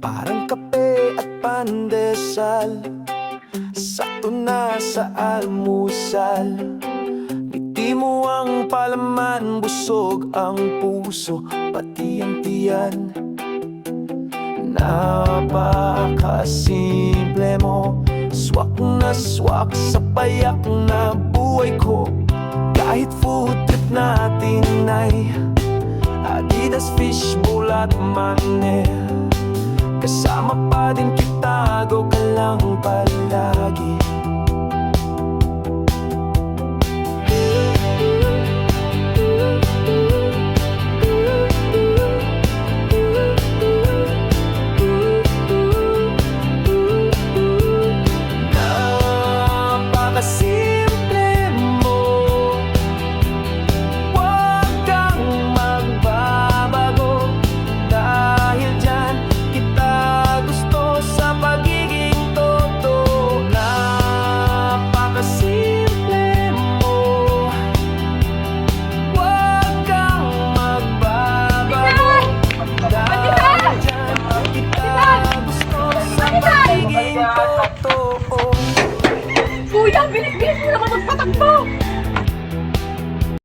Parang kape at pandesal, sakto na sa almusal. Ngiti mo ang palaman, busog ang puso, pati ang tiyan. Napakasimple mo, swak na swak sa payak na buhay ko. Kahit food trip natin ay Adidas, fishbowl at mane, kasama pa din kita, go ka lang palagi.